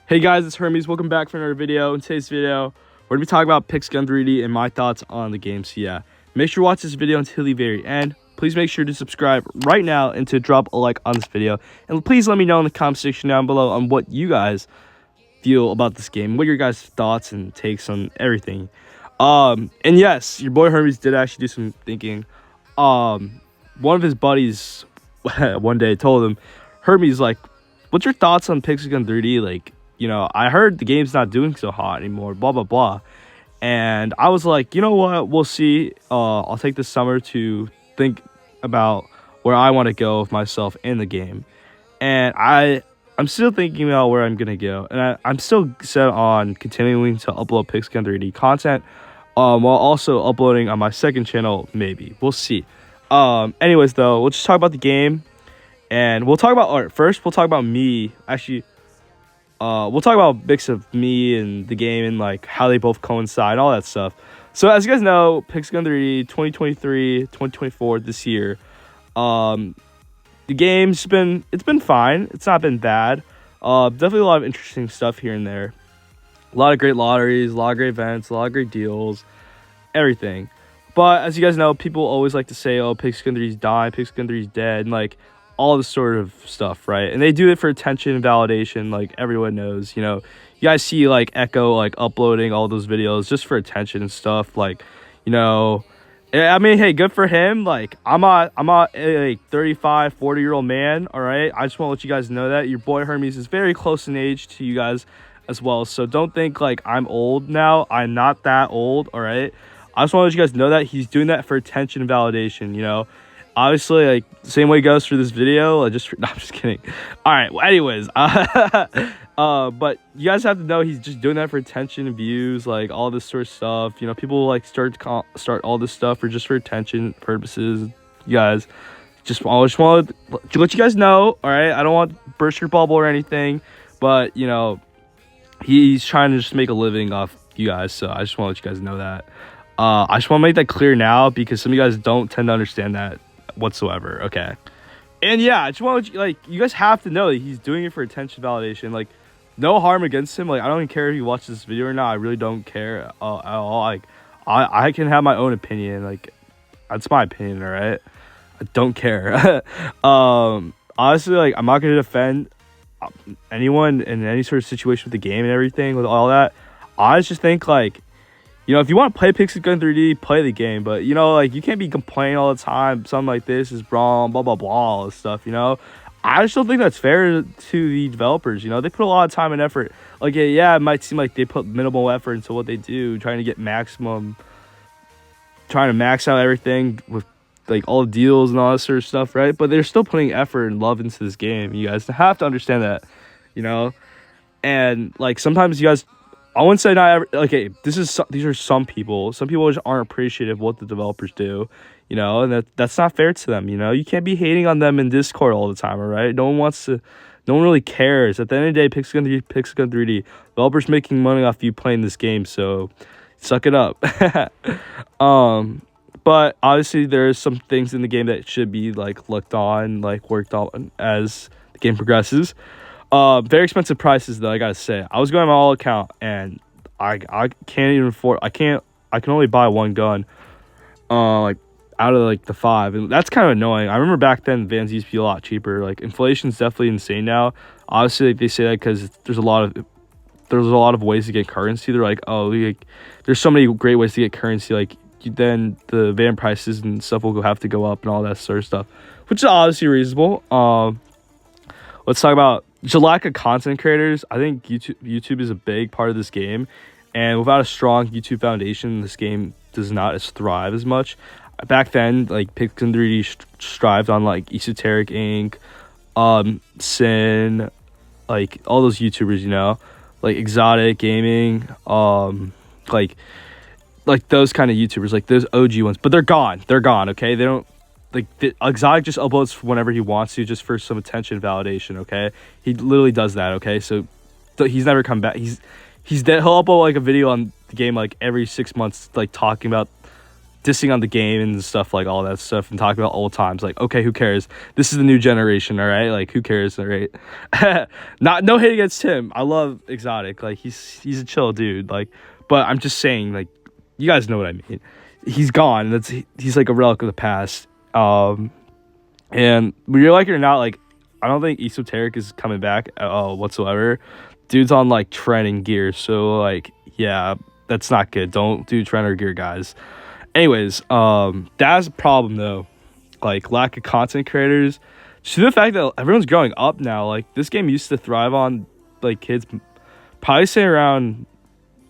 Hey guys, it's Hermes. Welcome back for another video. In today's video, we're going to be talking about Pixelgun 3D and my thoughts on the game. So yeah, make sure to watch this video until the very end. Please make sure to subscribe right now and to drop a like on this video. And please let me know in the comment section down below on what you guys feel about this game. What are your guys' thoughts and takes on everything. And yes, your boy Hermes did actually do some thinking. One of his buddies one day told him, Hermes, like, what's your thoughts on Pixelgun 3D? Like, you know, I heard the game's not doing so hot anymore, blah, blah, blah. And I was like, you know what? We'll see. I'll take this summer to think about where I want to go with myself in the game. And I'm still thinking about where I'm going to go. And I'm still set on continuing to upload Pixelgun 3D content while also uploading on my second channel, maybe. We'll see. Anyways, though, we'll just talk about the game. And we'll talk about art. First, we'll talk about me. Actually, we'll talk about a mix of me and the game and like how they both coincide, all that stuff. So as you guys know, Pixelgun 3D 2023, 2024 this year. The game's been fine. It's not been bad. Definitely a lot of interesting stuff here and there. A lot of great lotteries, a lot of great events, a lot of great deals, everything. But as you guys know, people always like to say, "Oh, Pixelgun 3D's dying, Pixelgun 3D's dead," and like all this sort of stuff, right? And they do it for attention and validation, like everyone knows. You know, you guys see like Echo like uploading all those videos just for attention and stuff. Like, you know, I mean, hey, good for him. Like, I'm a 35, 40-year-old man, all right? I just want to let you guys know that your boy Hermes is very close in age to you guys as well. So don't think like I'm old now. I'm not that old, all right? I just want to let you guys know that he's doing that for attention and validation, you know? Obviously, like, same way it goes for this video. No, I'm just kidding. All right, well, anyways. But you guys have to know he's just doing that for attention and views, like, all this sort of stuff. You know, people, like, start all this stuff for just for attention purposes. You guys, I just want to let you guys know, all right? I don't want to burst your bubble or anything. But, you know, he's trying to just make a living off you guys. So I just want to let you guys know that. I just want to make that clear now because some of you guys don't tend to understand that whatsoever. Okay. And yeah, I just want to, like, you guys have to know that he's doing it for attention validation. Like, no harm against him. Like, I don't even care if he watches this video or not. I really don't care at all. Like, I can have my own opinion. Like, that's my opinion, all right? I don't care. Honestly, like, I'm not going to defend anyone in any sort of situation with the game and everything, with all that. I just think, like, you know, if you want to play Pixelgun 3D, play the game. But, you know, like, you can't be complaining all the time. Something like this is wrong, blah, blah, blah, all this stuff, you know. I just don't think that's fair to the developers, you know. They put a lot of time and effort. Like, yeah, it might seem like they put minimal effort into what they do, trying to max out everything with, like, all the deals and all that sort of stuff, right? But they're still putting effort and love into this game. You guys have to understand that, you know. And, like, sometimes you guys... I wouldn't say not every, okay, these are some people. Some people just aren't appreciative of what the developers do, you know, and that's not fair to them, you know. You can't be hating on them in Discord all the time, all right? No one really cares. At the end of the day, Pixelgun 3D, developers making money off you playing this game, so suck it up. But obviously there's some things in the game that should be like looked on, like worked on as the game progresses. Very expensive prices though, I gotta say. I was going on my all account and I can't even afford. I can only buy one gun, like out of like the 5, and that's kind of annoying. I remember back then Vans used to be a lot cheaper. Like, inflation's definitely insane now. Obviously, like, they say that because there's a lot of ways to get currency. They're like, oh, like, there's so many great ways to get currency. Like, then the van prices and stuff will have to go up and all that sort of stuff, which is obviously reasonable. Let's talk about the lack of content creators. I think YouTube is a big part of this game, and without a strong YouTube foundation, this game does not thrive as much. Back then, like, Pixelgun 3D strived on like Esoteric Inc., Sin, like all those YouTubers, you know, like Exotic Gaming, like those kind of YouTubers, like those OG ones. But they're gone. Okay, they don't. Like, Exotic just uploads whenever he wants to, just for some attention validation, okay? He literally does that, okay? So he's never come back. He's dead. He'll upload like a video on the game like every 6 months, like talking about dissing on the game and stuff, like all that stuff, and talking about old times. Like, okay, who cares? This is the new generation, all right? Like, who cares, all right? No hate against him. I love Exotic. Like, he's a chill dude. Like, but I'm just saying, like, you guys know what I mean. He's gone. He's like a relic of the past. And whether you like it or not, like, I don't think Esoteric is coming back at all whatsoever. Dude's on like trending gear, so like, yeah, that's not good. Don't do trender gear, guys. Anyways, that's a problem though. Like, lack of content creators. Just the fact that everyone's growing up now. Like, this game used to thrive on like kids, probably say around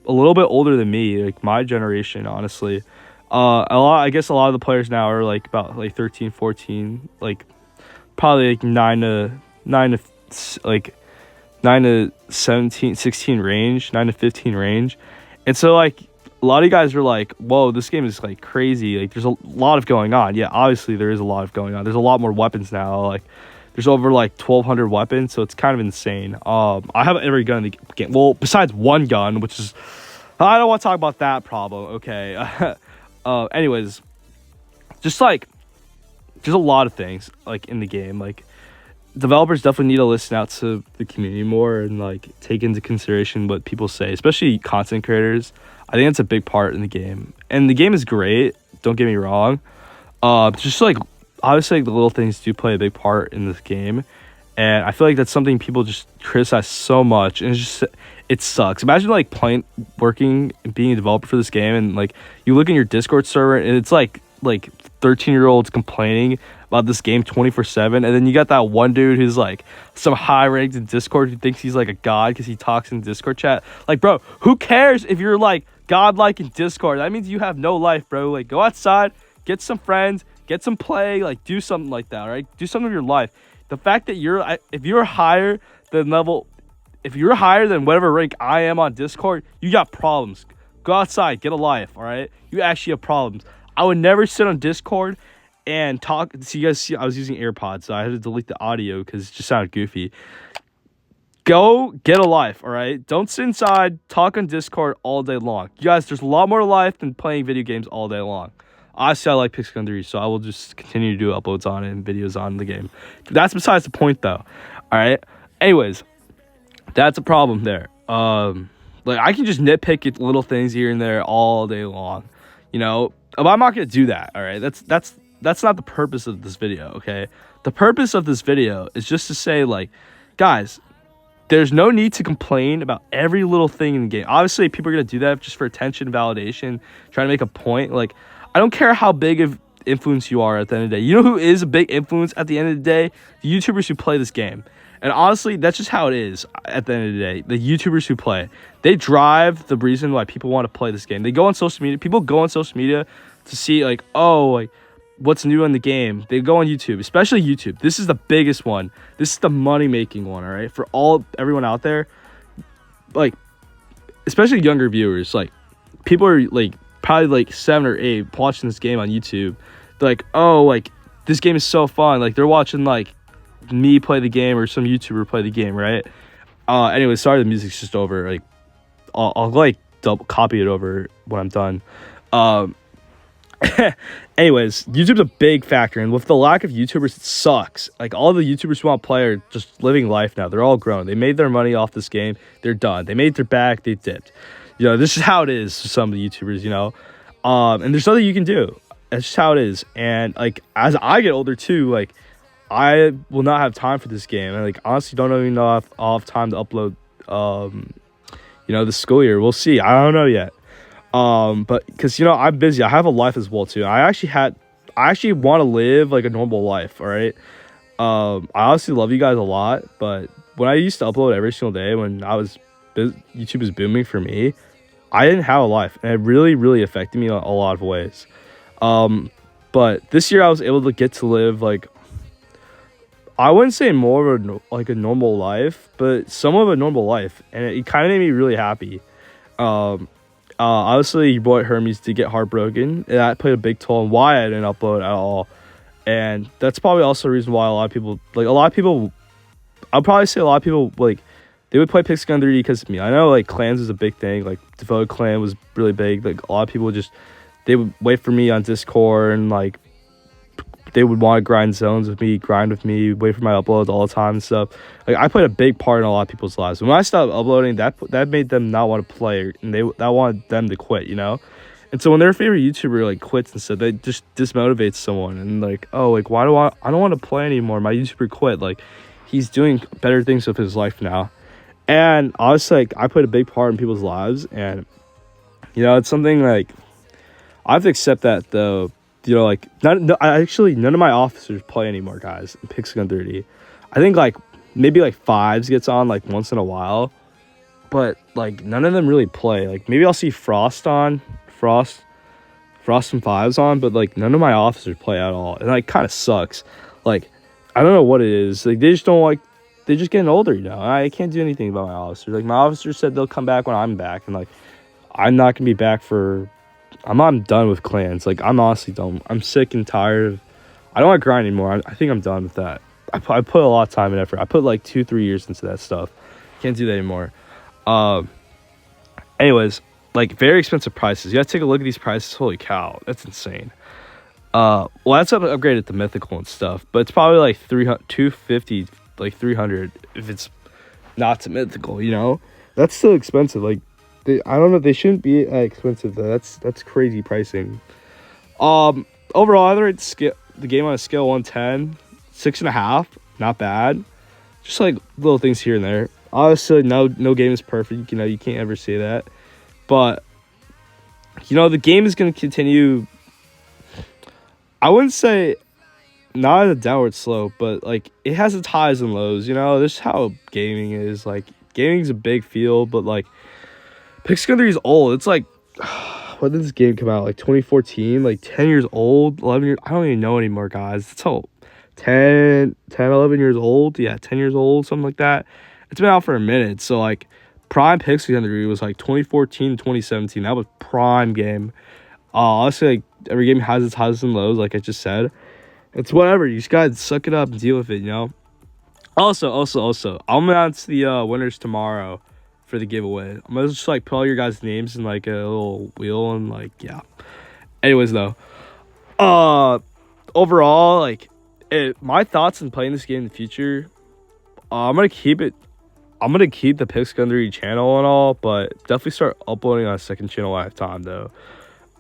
a little bit older than me, like my generation, honestly. I guess a lot of the players now are like about like 13, 14, like probably like 9 to 17, 16 range, 9 to 15 range. And so like a lot of you guys are like, whoa, this game is like crazy. Like, there's a lot of going on. Yeah, obviously there is a lot of going on. There's a lot more weapons now. Like, there's over like 1,200 weapons, so it's kind of insane. I have every gun in the game. Well, besides one gun, which is, I don't want to talk about that problem. Okay. Anyways, just like, there's a lot of things like in the game. Like, developers definitely need to listen out to the community more and like take into consideration what people say, especially content creators. I think that's a big part in the game, and the game is great, don't get me wrong. Just like, obviously, like, the little things do play a big part in this game, and I feel like that's something people just criticize so much, and it sucks. Imagine like working and being a developer for this game, and like you look in your Discord server and it's like 13-year-olds complaining about this game 24/7, and then you got that one dude who's like some high ranked in Discord who thinks he's like a god because he talks in Discord chat. Like, bro, who cares if you're like godlike in Discord? That means you have no life, bro. Like, go outside, get some friends, get some play, like do something like that, right? Do something with your life. The fact that if you're higher than whatever rank I am on Discord, you got problems. Go outside, get a life, all right? You actually have problems. I would never sit on Discord and talk. So you guys see, I was using AirPods, so I had to delete the audio because it just sounded goofy. Go get a life, all right? Don't sit inside, talk on Discord all day long. You guys, there's a lot more to life than playing video games all day long. Honestly, I like Pixel 3, so I will just continue to do uploads on it and videos on the game. That's besides the point, though. All right? Anyways, that's a problem there. Like, I can just nitpick little things here and there all day long, you know? But I'm not going to do that, all right? That's not the purpose of this video, okay? The purpose of this video is just to say, like, guys, there's no need to complain about every little thing in the game. Obviously, people are going to do that just for attention, validation, trying to make a point. Like, I don't care how big of influence you are at the end of the day. You know who is a big influence at the end of the day? The YouTubers who play this game. And honestly, that's just how it is at the end of the day. The YouTubers who play, they drive the reason why people want to play this game. They go on social media. People go on social media to see, like, oh, like, what's new in the game. They go on YouTube, especially YouTube. This is the biggest one. This is the money-making one, all right? For everyone out there, like, especially younger viewers, like, people are, like, probably, like, 7 or 8 watching this game on YouTube. They're like, oh, like, this game is so fun. Like, they're watching, like, me play the game or some YouTuber play the game, right? Anyway, sorry the music's just over. Like, I'll like copy it over when I'm done. Anyways, YouTube's a big factor, and with the lack of YouTubers, it sucks. Like, all the YouTubers who want to play are just living life now. They're all grown. They made their money off this game. They're done. They made their back. They dipped. You know, this is how it is for some of the YouTubers, you know? And there's nothing you can do. That's just how it is. And, like, as I get older, too, like, I will not have time for this game. I, like, honestly don't even know if I'll have time to upload, you know, this school year. We'll see. I don't know yet. But because, you know, I'm busy. I have a life as well, too. I actually want to live, like, a normal life, all right? I honestly love you guys a lot, but when I used to upload every single day, when YouTube was booming for me, I didn't have a life, and it really, really affected me in a lot of ways. But this year I was able to get to live, like, I wouldn't say more of a normal life, but some of a normal life, and it kind of made me really happy. Obviously, your boy Hermes did get heartbroken, and that played a big toll on why I didn't upload at all. And that's probably also the reason why I'll probably say a lot of people, like, they would play Pixel 3D because of me. I know, like, clans is a big thing. Like, Devoted Clan was really big. Like, a lot of people just they would wait for me on Discord, and like they would want to grind zones with me, grind with me, wait for my uploads all the time and stuff. Like, I played a big part in a lot of people's lives. When I stopped uploading, that made them not want to play, and that wanted them to quit, you know? And so when their favorite YouTuber like quits and stuff, that just dismotivates someone. And like, oh, like, why do I don't want to play anymore. My YouTuber quit. Like, he's doing better things with his life now. And honestly, like, I played a big part in people's lives, and you know, it's something like I have to accept that though. You know, like, none of my officers play anymore, guys, in Pigskin 3D. I think, like, maybe, like, Fives gets on, like, once in a while. But, like, none of them really play. Like, maybe I'll see Frost and Fives on, but, like, none of my officers play at all. And, like, kind of sucks. Like, I don't know what it is. Like, they just don't, like, they're just getting older, you know? I can't do anything about my officers. Like, my officers said they'll come back when I'm back. And, like, I'm not going to be back for... I'm done with clans. Like, I'm honestly done. I'm sick and tired of... I don't want to grind anymore. I think I'm done with that. I put a lot of time and effort. I put like 2-3 years into that stuff. Can't do that anymore. Anyways, like, very expensive prices. You gotta take a look at these prices. Holy cow, that's insane. Well, that's upgraded to mythical and stuff, but it's probably like 250, like 300 if it's not to mythical, you know? That's still expensive. Like, I don't know. They shouldn't be expensive though. That's crazy pricing. Overall, I rate the game on a scale of 1-10, 6.5. Not bad. Just like little things here and there. Obviously, no game is perfect. You know, you can't ever say that. But you know, the game is going to continue. I wouldn't say not a downward slope, but like it has its highs and lows. You know, this is how gaming is. Like, gaming's a big field, but like. Pigskin 3 is old. It's like, when did this game come out? Like 2014? Like 10 years old? 11 years? I don't even know anymore, guys. It's all 11 years old. Yeah, 10 years old, something like that. It's been out for a minute. So, like, prime Pigskin 3 was like 2014, 2017. That was prime game. Honestly, like, every game has its highs and lows, like I just said. It's whatever. You just gotta suck it up and deal with it, you know? Also, I'm gonna announce the winners tomorrow for the giveaway. I'm gonna just like put all your guys' names in like a little wheel, and like, yeah. Anyways though, overall, like, my thoughts on playing this game in the future, I'm gonna keep the Pigskin 3 channel and all, but definitely start uploading on a second channel when I have time though.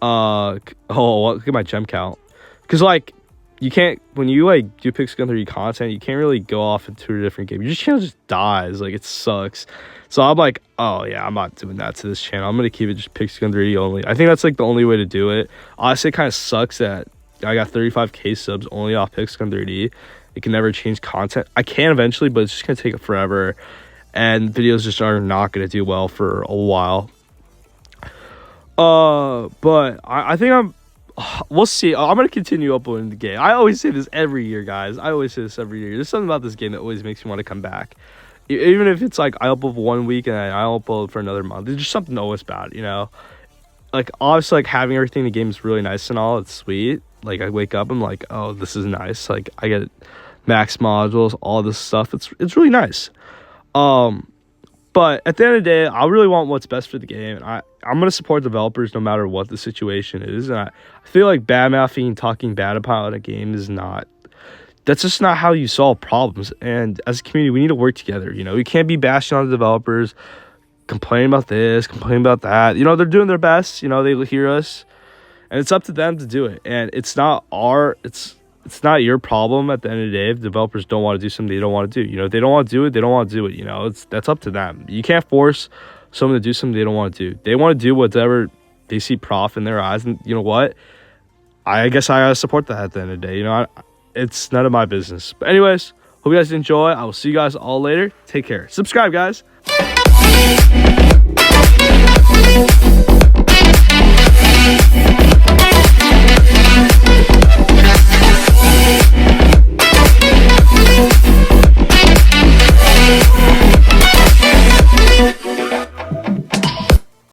Look at my gem count, because like, you can't, when you like do Pigskin 3 content, you can't really go off into a different game. Your channel just dies. Like, it sucks. So I'm like, oh yeah, I'm not doing that to this channel. I'm gonna keep it just Pigskin 3D only. I think that's like the only way to do it. Honestly, it kind of sucks that I got 35k subs only off Pigskin 3D. It can never change content. I can eventually, but it's just gonna take it forever, and videos just are not gonna do well for a while. But I think we'll see. I'm gonna continue uploading the game. I always say this every year, guys. There's something about this game that always makes me want to come back. Even if it's like I upload 1 week and I upload for another month, there's just something always about it, you know? Like, obviously, like, having everything in the game is really nice and all. It's sweet. Like, I wake up, I'm like, oh, this is nice. Like, I get max modules, all this stuff. It's really nice. But at the end of the day, I really want what's best for the game. And I'm going to support developers no matter what the situation is. And I feel like bad-mouthing and talking bad about a game is not... That's just not how you solve problems. And as a community, we need to work together. You know, we can't be bashing on the developers, complaining about this, complaining about that. You know, they're doing their best. You know, they hear us. And it's up to them to do it. And it's not not your problem at the end of the day if developers don't want to do something they don't want to do. You know, if they don't want to do it, they don't want to do it. You know, that's up to them. You can't force someone to do something they don't want to do. They want to do whatever they see profit in their eyes. And you know what? I guess I gotta support that at the end of the day. You know, it's none of my business. But anyways, hope you guys enjoy. I will see you guys all later. Take care. Subscribe, guys.